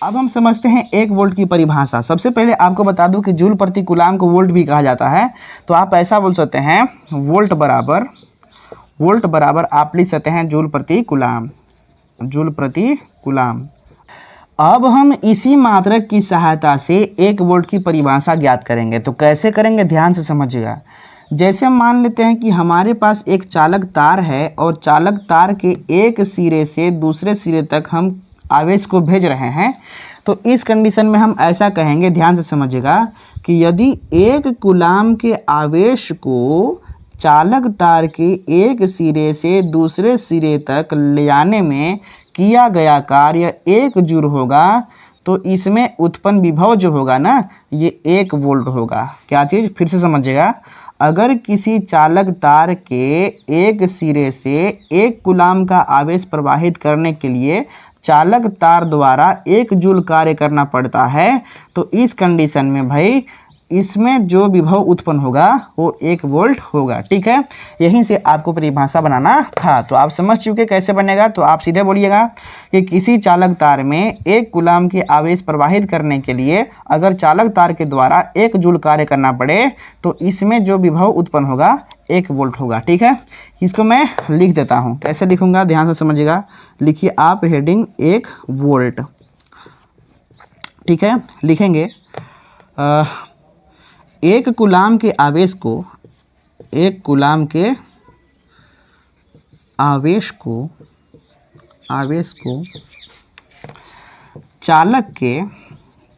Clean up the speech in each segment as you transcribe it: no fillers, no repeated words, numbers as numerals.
अब हम समझते हैं 1 वोल्ट की परिभाषा। सबसे पहले आपको बता दूं कि जूल प्रति कूलाम को वोल्ट भी कहा जाता है, तो आप ऐसा बोल सकते हैं वोल्ट बराबर आप लिख सकते हैं जूल प्रति कूलाम। अब हम इसी मात्रक की सहायता से 1 वोल्ट की परिभाषा ज्ञात करेंगे। तो कैसे करेंगे, ध्यान से समझिएगा। जैसे हम मान लेते हैं कि हमारे पास एक चालक तार है और चालक तार के एक सिरे से दूसरे सिरे तक हम आवेश को भेज रहे हैं, तो इस कंडीशन में हम ऐसा कहेंगे, ध्यान से समझिएगा, कि यदि 1 कूलाम के आवेश को चालक तार के एक सिरे से दूसरे सिरे तक ले जाने में किया गया कार्य 1 जूल होगा, तो इसमें उत्पन्न विभव जो होगा ना, ये 1 वोल्ट होगा। क्या चीज़, फिर से समझिएगा। अगर किसी चालक तार के एक सिरे से 1 कूलाम का आवेश प्रवाहित करने के लिए चालक तार द्वारा 1 जूल कार्य करना पड़ता है, तो इस कंडीशन में भाई इसमें जो विभव उत्पन्न होगा वो 1 वोल्ट होगा। ठीक है, यहीं से आपको परिभाषा बनाना था। तो आप समझ चुके कैसे बनेगा। तो आप सीधे बोलिएगा कि किसी चालक तार में 1 कूलाम के आवेश प्रवाहित करने के लिए अगर चालक तार के द्वारा 1 जूल कार्य करना पड़े, तो इसमें जो विभव उत्पन्न होगा 1 वोल्ट होगा। ठीक है, इसको मैं लिख देता हूँ। कैसे लिखूँगा, ध्यान से समझिएगा। लिखिए आप हेडिंग 1 वोल्ट। ठीक है, लिखेंगे 1 कूलाम के आवेश को 1 कूलाम के आवेश को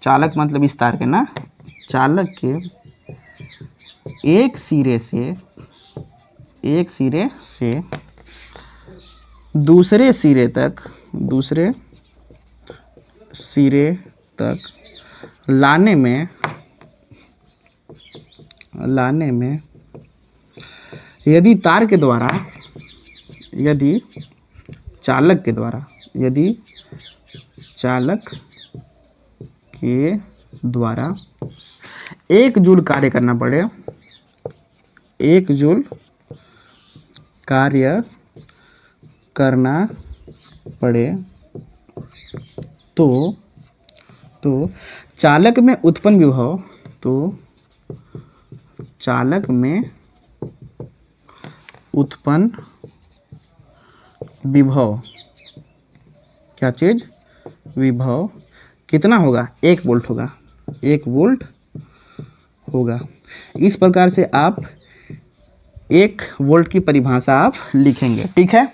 चालक मतलब इस तार के ना, चालक के एक सिरे से दूसरे सिरे तक लाने में यदि चालक के द्वारा 1 जूल कार्य करना पड़े, 1 जूल कार्य करना पड़े, तो चालक में उत्पन्न विभव क्या चीज, विभव कितना होगा, 1 वोल्ट होगा। 1 वोल्ट होगा। इस प्रकार से आप 1 वोल्ट की परिभाषा आप लिखेंगे। ठीक है।